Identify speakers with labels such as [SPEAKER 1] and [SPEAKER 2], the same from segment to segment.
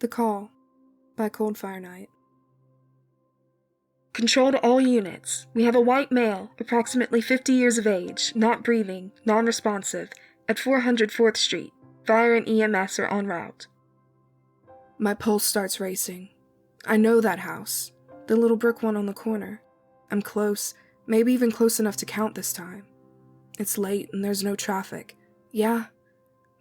[SPEAKER 1] The Call by Coldfire Night. Control to all units. We have a white male, approximately 50 years of age, not breathing, non-responsive, at 400 4th Street. Fire and EMS are en route. My pulse starts racing. I know that house. The little brick one on the corner. I'm close, maybe even close enough to count this time. It's late and there's no traffic. Yeah,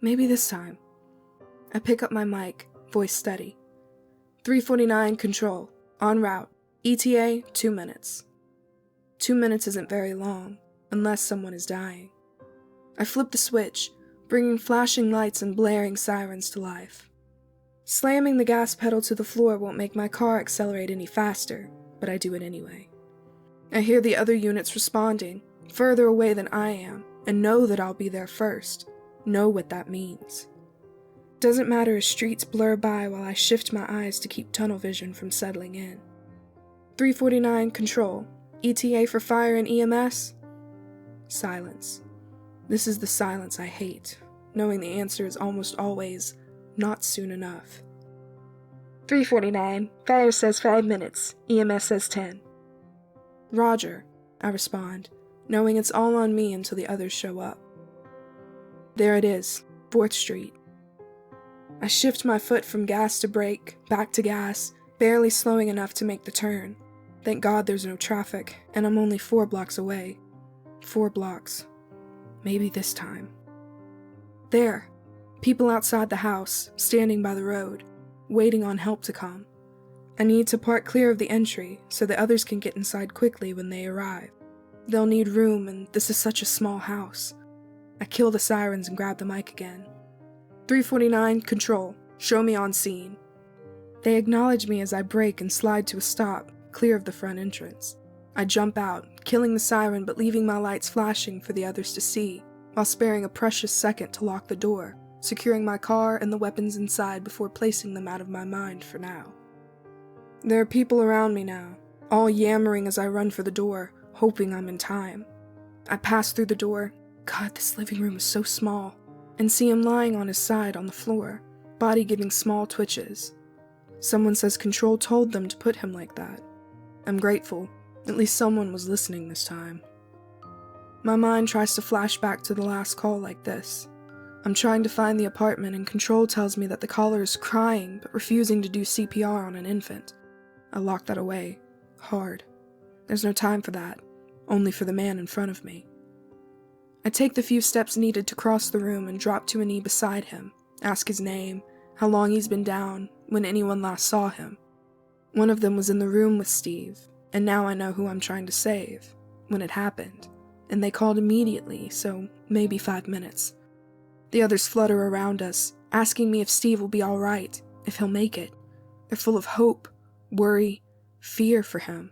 [SPEAKER 1] maybe this time. I pick up my mic, voice steady. 349 Control, en route. ETA, 2 minutes. 2 minutes isn't very long, unless someone is dying. I flip the switch, bringing flashing lights and blaring sirens to life. Slamming the gas pedal to the floor won't make my car accelerate any faster, but I do it anyway. I hear the other units responding, further away than I am, and know that I'll be there first. Know what that means. Doesn't matter if streets blur by while I shift my eyes to keep tunnel vision from settling in. 349 Control, ETA for fire and EMS? Silence. This is the silence I hate, knowing the answer is almost always not soon enough. 349, fire says 5 minutes, EMS says 10. Roger, I respond, knowing it's all on me until the others show up. There it is, 4th Street. I shift my foot from gas to brake, back to gas, barely slowing enough to make the turn. Thank God there's no traffic, and I'm only 4 blocks away. 4 blocks. Maybe this time. There. People outside the house, standing by the road, waiting on help to come. I need to park clear of the entry so the others can get inside quickly when they arrive. They'll need room, and this is such a small house. I kill the sirens and grab the mic again. 349, Control, show me on scene. They acknowledge me as I brake and slide to a stop, clear of the front entrance. I jump out, killing the siren but leaving my lights flashing for the others to see, while sparing a precious second to lock the door, securing my car and the weapons inside before placing them out of my mind for now. There are people around me now, all yammering as I run for the door, hoping I'm in time. I pass through the door. God, this living room is so small. And see him lying on his side on the floor, body giving small twitches. Someone says Control told them to put him like that. I'm grateful. At least someone was listening this time. My mind tries to flash back to the last call like this. I'm trying to find the apartment and Control tells me that the caller is crying but refusing to do CPR on an infant. I lock that away. Hard. There's no time for that. Only for the man in front of me. I take the few steps needed to cross the room and drop to a knee beside him, ask his name, how long he's been down, when anyone last saw him. One of them was in the room with Steve, and now I know who I'm trying to save, when it happened, and they called immediately, so maybe 5 minutes. The others flutter around us, asking me if Steve will be alright, if he'll make it. They're full of hope, worry, fear for him.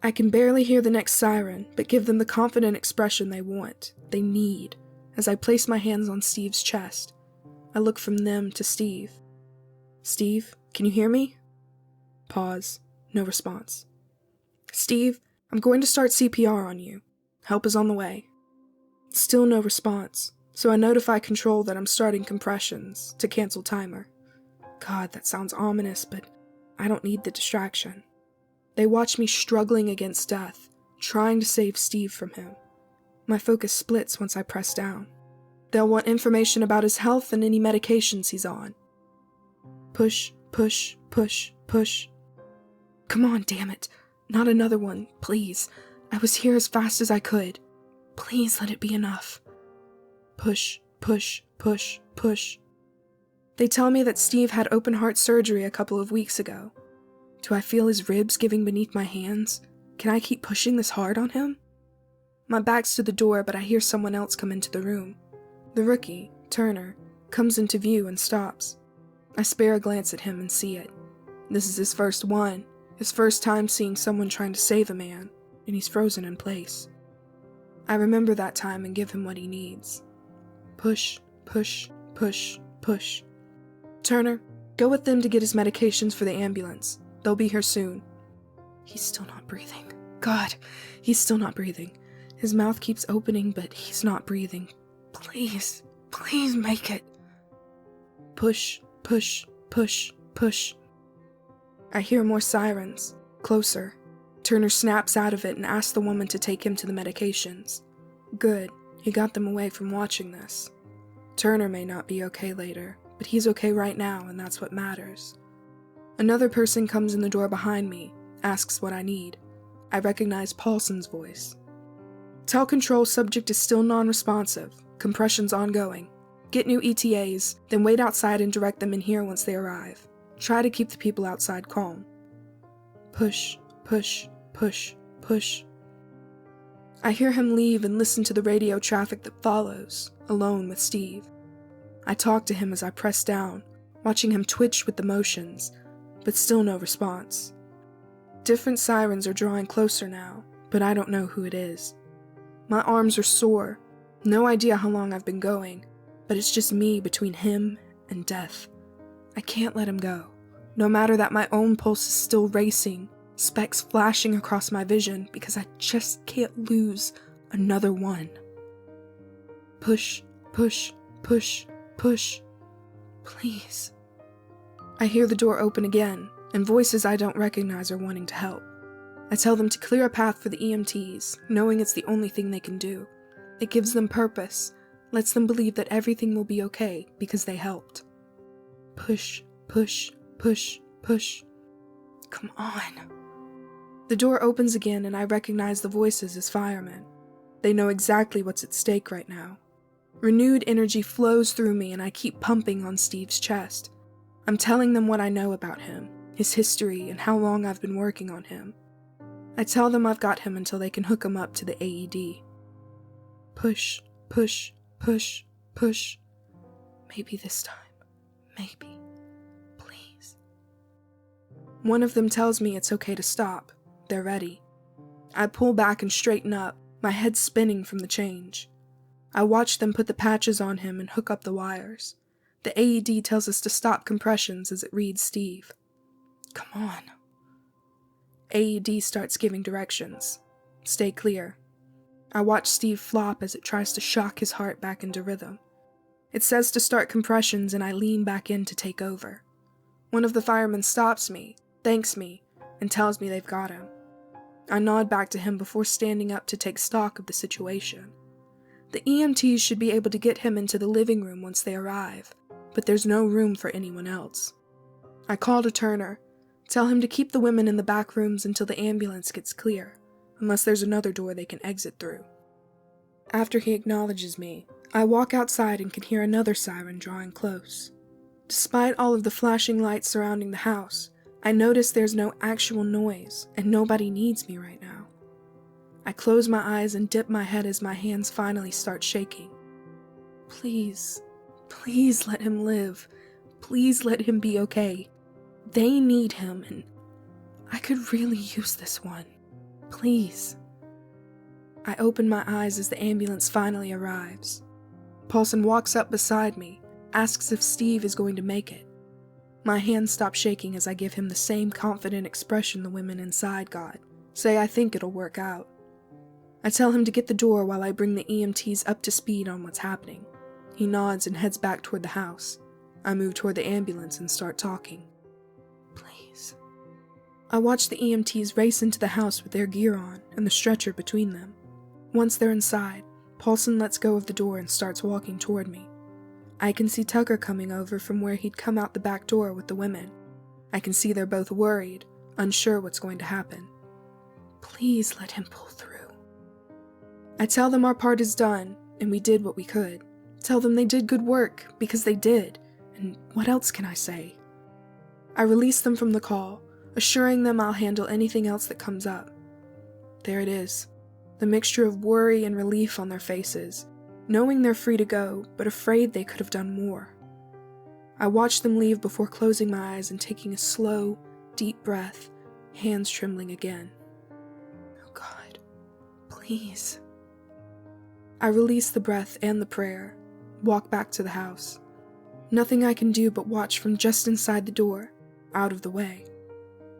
[SPEAKER 1] I can barely hear the next siren, but give them the confident expression they want, they need, as I place my hands on Steve's chest. I look from them to Steve. Steve, can you hear me? Pause. No response. Steve, I'm going to start CPR on you. Help is on the way. Still no response, so I notify Control that I'm starting compressions to cancel timer. God, that sounds ominous, but I don't need the distraction. They watch me struggling against death, trying to save Steve from him. My focus splits once I press down. They'll want information about his health and any medications he's on. Push, push, push, push. Come on, damn it. Not another one, please. I was here as fast as I could. Please let it be enough. Push, push, push, push. They tell me that Steve had open heart surgery a couple of weeks ago. Do I feel his ribs giving beneath my hands? Can I keep pushing this hard on him? My back's to the door, but I hear someone else come into the room. The rookie, Turner, comes into view and stops. I spare a glance at him and see it. This is his first one, his first time seeing someone trying to save a man, and he's frozen in place. I remember that time and give him what he needs. Push, push, push, push. Turner, go with them to get his medications for the ambulance. They'll be here soon. He's still not breathing. God, he's still not breathing. His mouth keeps opening, but he's not breathing. Please, please make it. Push, push, push, push. I hear more sirens, closer. Turner snaps out of it and asks the woman to take him to the medications. Good, he got them away from watching this. Turner may not be okay later, but he's okay right now, and that's what matters. Another person comes in the door behind me, asks what I need. I recognize Paulson's voice. Tell control subject is still non-responsive, compression's ongoing. Get new ETAs, then wait outside and direct them in here once they arrive. Try to keep the people outside calm. Push, push, push, push. I hear him leave and listen to the radio traffic that follows, alone with Steve. I talk to him as I press down, watching him twitch with the motions, but still no response. Different sirens are drawing closer now, but I don't know who it is. My arms are sore, no idea how long I've been going, but it's just me between him and death. I can't let him go, no matter that my own pulse is still racing, specks flashing across my vision because I just can't lose another one. Push, push, push, push. Please. I hear the door open again, and voices I don't recognize are wanting to help. I tell them to clear a path for the EMTs, knowing it's the only thing they can do. It gives them purpose, lets them believe that everything will be okay because they helped. Push, push, push, push. Come on. The door opens again and I recognize the voices as firemen. They know exactly what's at stake right now. Renewed energy flows through me and I keep pumping on Steve's chest. I'm telling them what I know about him, his history, and how long I've been working on him. I tell them I've got him until they can hook him up to the AED. Push, push, push, push. Maybe this time. Maybe. Please. One of them tells me it's okay to stop. They're ready. I pull back and straighten up, my head spinning from the change. I watch them put the patches on him and hook up the wires. The AED tells us to stop compressions as it reads Steve. Come on. AED starts giving directions. Stay clear. I watch Steve flop as it tries to shock his heart back into rhythm. It says to start compressions and I lean back in to take over. One of the firemen stops me, thanks me, and tells me they've got him. I nod back to him before standing up to take stock of the situation. The EMTs should be able to get him into the living room once they arrive, but there's no room for anyone else. I call to Turner, tell him to keep the women in the back rooms until the ambulance gets clear, unless there's another door they can exit through. After he acknowledges me, I walk outside and can hear another siren drawing close. Despite all of the flashing lights surrounding the house, I notice there's no actual noise, and nobody needs me right now. I close my eyes and dip my head as my hands finally start shaking. Please, please let him live. Please let him be okay. They need him, and I could really use this one. Please. I open my eyes as the ambulance finally arrives. Paulson walks up beside me, asks if Steve is going to make it. My hands stop shaking as I give him the same confident expression the women inside got, say I think it'll work out. I tell him to get the door while I bring the EMTs up to speed on what's happening. He nods and heads back toward the house. I move toward the ambulance and start talking. Please. I watch the EMTs race into the house with their gear on and the stretcher between them. Once they're inside, Paulson lets go of the door and starts walking toward me. I can see Tucker coming over from where he'd come out the back door with the women. I can see they're both worried, unsure what's going to happen. Please let him pull through. I tell them our part is done, and we did what we could. Tell them they did good work, because they did, and what else can I say? I release them from the call, assuring them I'll handle anything else that comes up. There it is, the mixture of worry and relief on their faces, knowing they're free to go, but afraid they could have done more. I watch them leave before closing my eyes and taking a slow, deep breath, hands trembling again. Oh God, please. I release the breath and the prayer, walk back to the house. Nothing I can do but watch from just inside the door, out of the way.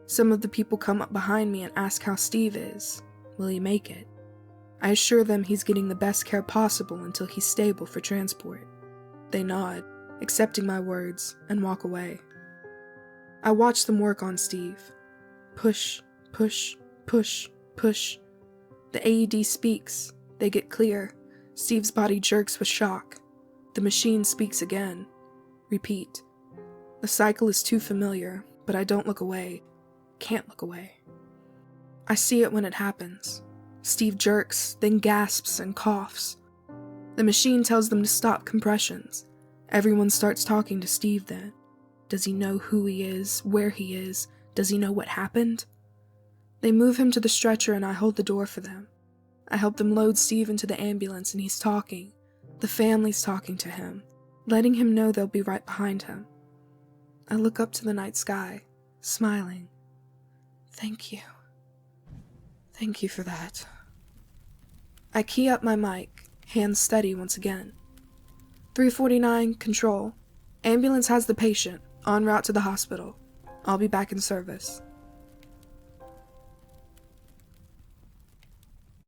[SPEAKER 1] Some of the people come up behind me and ask how Steve is. Will he make it? I assure them he's getting the best care possible until he's stable for transport. They nod, accepting my words, and walk away. I watch them work on Steve. Push, push, push, push. The AED speaks. They get clear. Steve's body jerks with shock. The machine speaks again. Repeat. The cycle is too familiar, but I don't look away. Can't look away. I see it when it happens. Steve jerks, then gasps and coughs. The machine tells them to stop compressions. Everyone starts talking to Steve then. Does he know who he is, where he is? Does he know what happened? They move him to the stretcher and I hold the door for them. I help them load Steve into the ambulance and he's talking. The family's talking to him, letting him know they'll be right behind him. I look up to the night sky, smiling. Thank you. Thank you for that. I key up my mic, hands steady once again. 349, control. Ambulance has the patient, en route to the hospital. I'll be back in service.